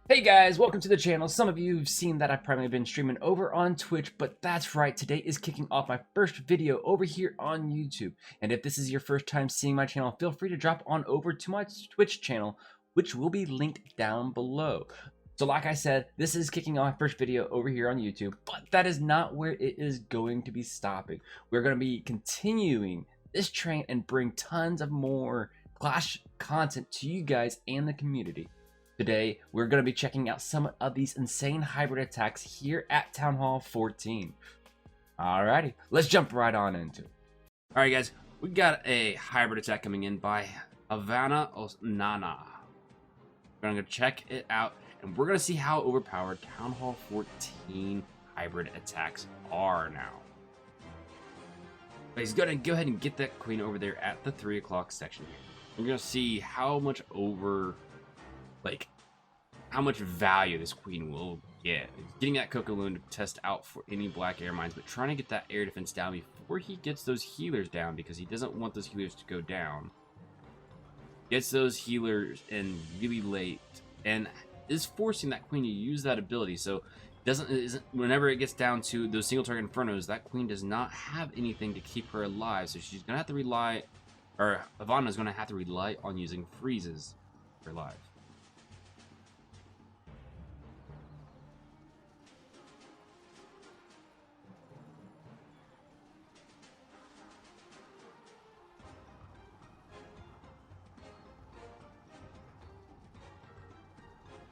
Hey guys, welcome to the channel. Some of you have seen that I've primarily been streaming over on Twitch, but that's right, today is kicking off my first video over here on YouTube. And if this is your first time seeing my channel, feel free to drop on over to my Twitch channel, which will be linked down below. So like I said, this is kicking off my first video over here on YouTube, but that is not where it is going to be stopping. We're going to be continuing this train and bring tons of more Clash content to you guys and the community. Today, we're going to be checking out some of these insane hybrid attacks here at Townhall 14. Alrighty, let's jump right on into it. Alright guys, we got a hybrid attack coming in by Havana Osnana. We're going to check it out, and we're going to see how overpowered Townhall 14 hybrid attacks are now. But he's going to go ahead and get that queen over there at the 3 o'clock section here. We're going to see how much how much value this queen will get. Getting that Coca-Loon to test out for any black air mines, but trying to get that air defense down before he gets those healers down, because he doesn't want those healers to go down. Gets those healers in really late and is forcing that queen to use that ability. So whenever it gets down to those single target infernos, that queen does not have anything to keep her alive. So she's gonna have to rely, or Ivana's gonna have to rely on using freezes for life.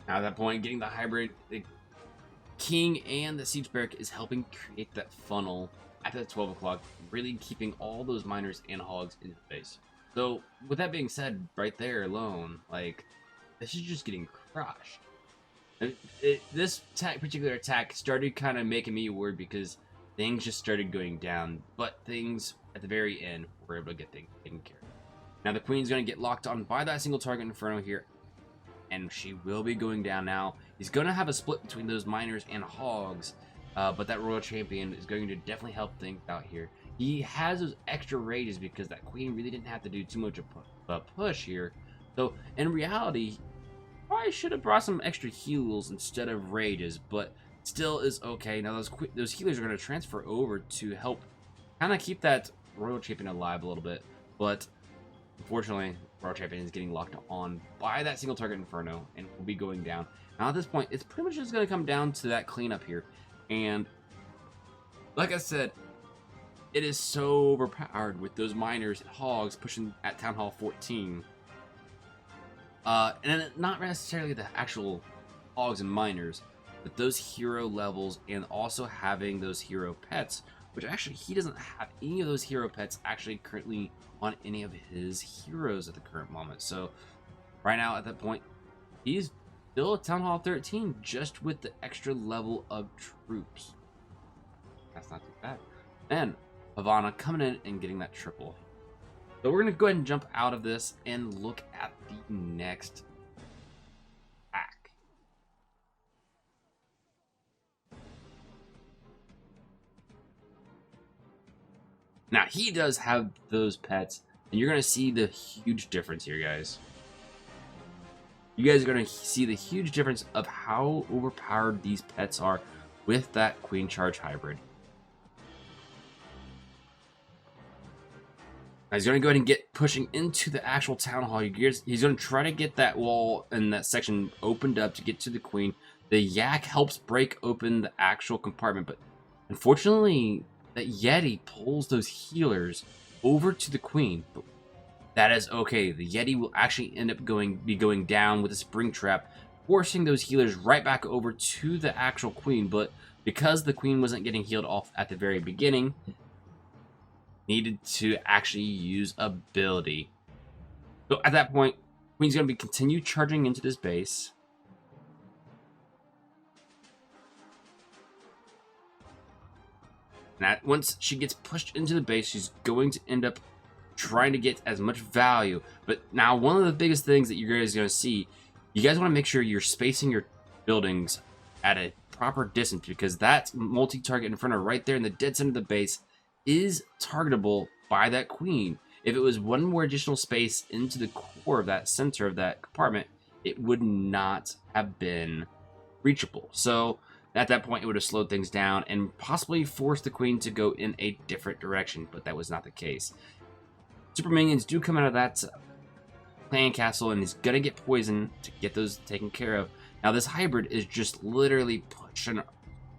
Now at that point, getting the hybrid, the king and the siege barrack is helping create that funnel at that 12 o'clock, really keeping all those miners and hogs in the base. So with that being said, right there alone, like, this is just getting crushed. This particular attack started kind of making me worried because things just started going down, but things at the very end were able to get things taken care of. Now the queen's going to get locked on by that single target inferno here, and she will be going down now. He's going to have a split between those miners and hogs, but that royal champion is going to definitely help things out here. He has those extra rages because that queen really didn't have to do too much of a push here. So in reality, probably should have brought some extra heals instead of rages, but still is okay. Now those healers are going to transfer over to help kind of keep that royal champion alive a little bit, but unfortunately, Royal Champion is getting locked on by that single target inferno and will be going down. Now at this point, it's pretty much just going to come down to that cleanup here. And like I said, it is so overpowered with those miners and hogs pushing at Town Hall 14. And not necessarily the actual hogs and miners, but those hero levels and also having those hero pets, which actually he doesn't have any of those hero pets actually currently on any of his heroes at the current moment. So right now at that point, he's still at Town Hall 13 just with the extra level of troops. That's not too bad. And Havana coming in and getting that triple. So we're going to go ahead and jump out of this and look at the next pack. Now, he does have those pets, and you're going to see the huge difference here, guys. You guys are going to see the huge difference of how overpowered these pets are with that Queen Charge hybrid. Now, he's going to go ahead and get pushing into the actual Town Hall. He's going to try to get that wall and that section opened up to get to the Queen. The Yak helps break open the actual compartment, but unfortunately, that Yeti pulls those healers over to the Queen. But that is okay. The Yeti will actually end up going down with a spring trap, forcing those healers right back over to the actual Queen. But because the Queen wasn't getting healed off at the very beginning, needed to actually use ability. So at that point, Queen's going to be continue charging into this base. And once she gets pushed into the base, she's going to end up trying to get as much value. But now, one of the biggest things that you guys are going to see, you guys want to make sure you're spacing your buildings at a proper distance, because that multi-target inferno right there in the dead center of the base is targetable by that Queen. If it was one more additional space into the core of that center of that compartment, it would not have been reachable. So at that point, it would have slowed things down and possibly forced the queen to go in a different direction, but that was not the case. Super minions do come out of that clan castle, and he's gonna get poisoned to get those taken care of. Now this hybrid is just literally pushing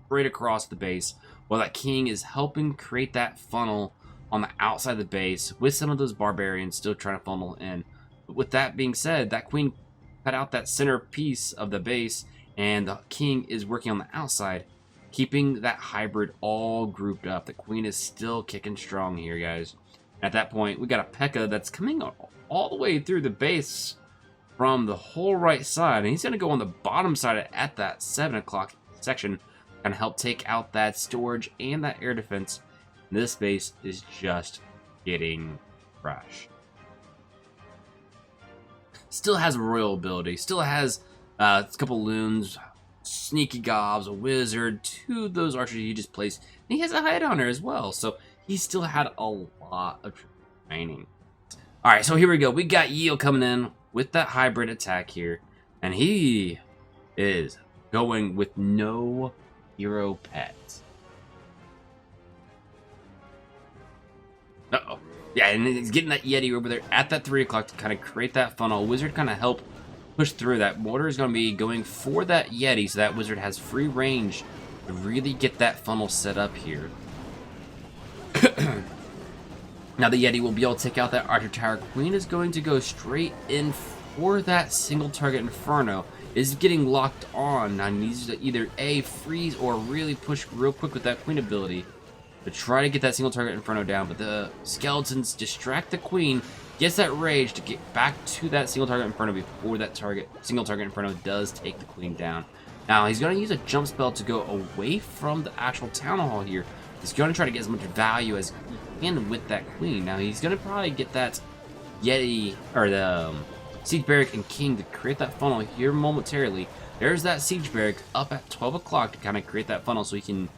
straight across the base, while that king is helping create that funnel on the outside of the base with some of those barbarians still trying to funnel in. But with that being said, that queen cut out that center piece of the base, and the king is working on the outside, keeping that hybrid all grouped up. The queen is still kicking strong here, guys. At that point, we got a P.E.K.K.A that's coming all the way through the base from the whole right side, and he's going to go on the bottom side at that 7 o'clock section and help take out that storage and that air defense. This base is just getting crushed. Still has a royal ability, still has a couple loons, sneaky gobs, a wizard, 2 of those archers he just placed, and he has a headhunter as well, so he still had a lot of training. Alright, so here we go. We got Yeo coming in with that hybrid attack here, and he is going with no hero pets. Uh-oh. Yeah, and he's getting that Yeti over there at that 3 o'clock to kind of create that funnel. Wizard kind of help push through that. Mortar is going to be going for that Yeti, so that wizard has free range to really get that funnel set up here. Now the Yeti will be able to take out that Archer Tower. Queen is going to go straight in for that single target Inferno. Is getting locked on. Now needs to either A, freeze, or really push real quick with that Queen ability to try to get that single target Inferno down. But the skeletons distract the Queen, gets that rage to get back to that single target Inferno before that single target Inferno does take the Queen down. Now he's going to use a jump spell to go away from the actual Town Hall here. He's going to try to get as much value as he can with that Queen. Now he's going to probably get that Yeti, or the Siege Barrack and King to create that funnel here momentarily. There's that Siege Barrack up at 12 o'clock to kind of create that funnel so he can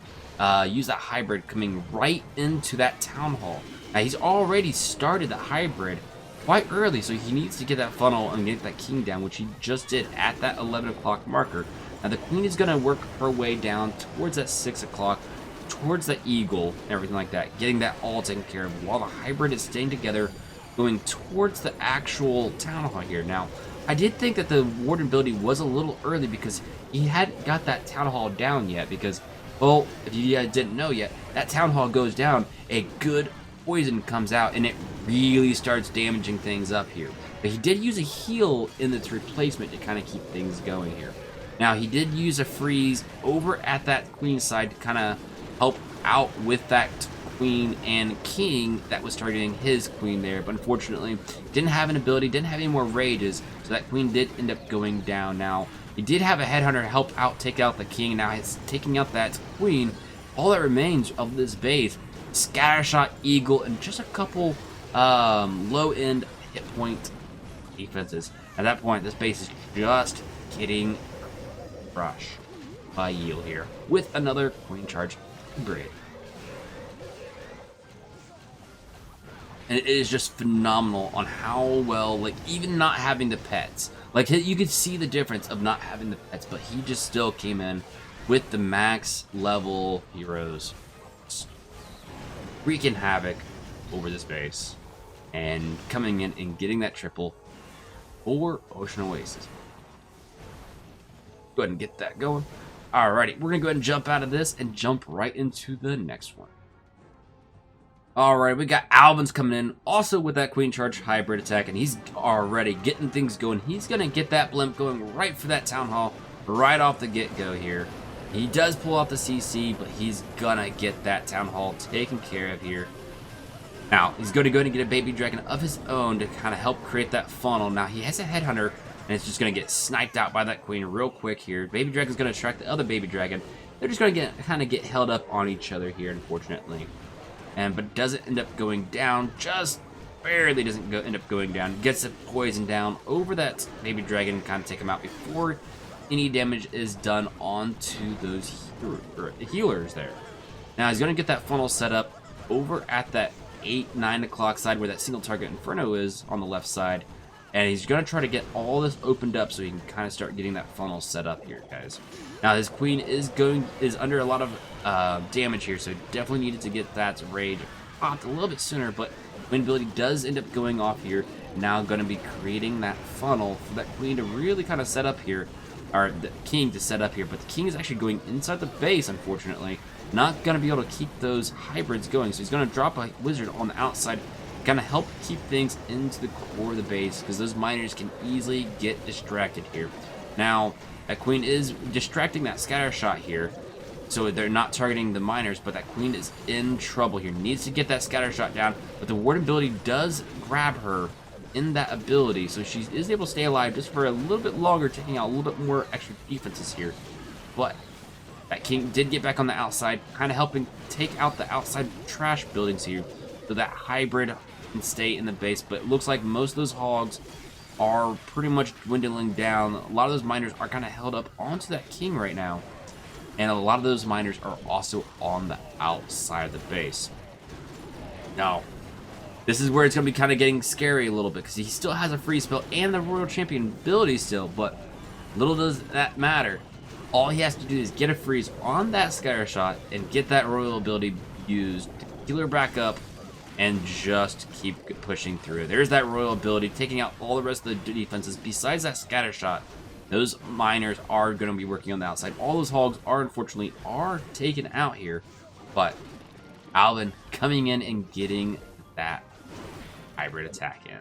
use that hybrid coming right into that Town Hall. Now he's already started the hybrid quite early, so he needs to get that funnel and get that King down, which he just did at that 11 o'clock marker. Now the Queen is going to work her way down towards that 6 o'clock, towards the Eagle, and everything like that, getting that all taken care of, while the hybrid is staying together, going towards the actual Town Hall here. Now, I did think that the Warden ability was a little early because he hadn't got that Town Hall down yet, because, well, if you guys didn't know yet, that Town Hall goes down, a good poison comes out, and it really starts damaging things up here. But he did use a heal in its replacement to kind of keep things going here. Now, he did use a freeze over at that Queen side to kind of help out with that Queen and King that was targeting his Queen there, but unfortunately didn't have an ability, didn't have any more rages, so that Queen did end up going down. Now he did have a headhunter help out take out the King. Now he's taking out that Queen. All that remains of this base, Scattershot, Eagle, and just a couple low-end hit point defenses. At that point, this base is just getting crushed by Yield here with another Queen charge grid. And it is just phenomenal on how well, like, even not having the pets, like, you could see the difference of not having the pets, but he just still came in with the max level heroes, wreaking havoc over this base, and coming in and getting that triple for Ocean Oasis. Go ahead and get that going. Alrighty, we're gonna go ahead and jump out of this and jump right into the next one. Alright, we got Alvin's coming in, also with that Queen Charge hybrid attack, and he's already getting things going. He's gonna get that blimp going right for that Town Hall, right off the get-go here. He does pull off the CC, but he's gonna get that Town Hall taken care of here. Now, he's going to go ahead and get a baby dragon of his own to kind of help create that funnel. Now, he has a headhunter, and it's just going to get sniped out by that Queen real quick here. Baby dragon's going to attract the other baby dragon. They're just going to kind of get held up on each other here, unfortunately. But doesn't end up going down, just barely doesn't end up going down. Gets the poison down over that baby dragon, kind of take him out before any damage is done onto those healers there. Now, he's going to get that funnel set up over at that 8-9 o'clock side where that single target Inferno is on the left side. And he's going to try to get all this opened up so he can kind of start getting that funnel set up here, guys. Now, his queen is under a lot of damage here, so definitely needed to get that rage popped a little bit sooner. But queen ability does end up going off here. Now going to be creating that funnel for that queen to really kind of set up here, or the king to set up here. But the king is actually going inside the base, unfortunately. Not going to be able to keep those hybrids going, so he's going to drop a wizard on the outside, kind of help keep things into the core of the base, because those miners can easily get distracted here. Now, that queen is distracting that scatter shot here, so they're not targeting the miners, but that queen is in trouble here. Needs to get that scatter shot down, but the ward ability does grab her in that ability, so she is able to stay alive just for a little bit longer, taking out a little bit more extra defenses here. But that king did get back on the outside, kind of helping take out the outside trash buildings here, so that hybrid can stay in the base. But it looks like most of those hogs are pretty much dwindling down. A lot of those miners are kind of held up onto that king right now, and a lot of those miners are also on the outside of the base. Now, this is where it's going to be kind of getting scary a little bit, because he still has a free spell and the Royal Champion ability still, but little does that matter. All he has to do is get a freeze on that scatter shot and get that Royal ability used to heal her back up and just keep pushing through. There's that Royal ability, taking out all the rest of the defenses. Besides that scatter shot, those miners are going to be working on the outside. All those hogs are, unfortunately, taken out here, but Alvin coming in and getting that hybrid attack in.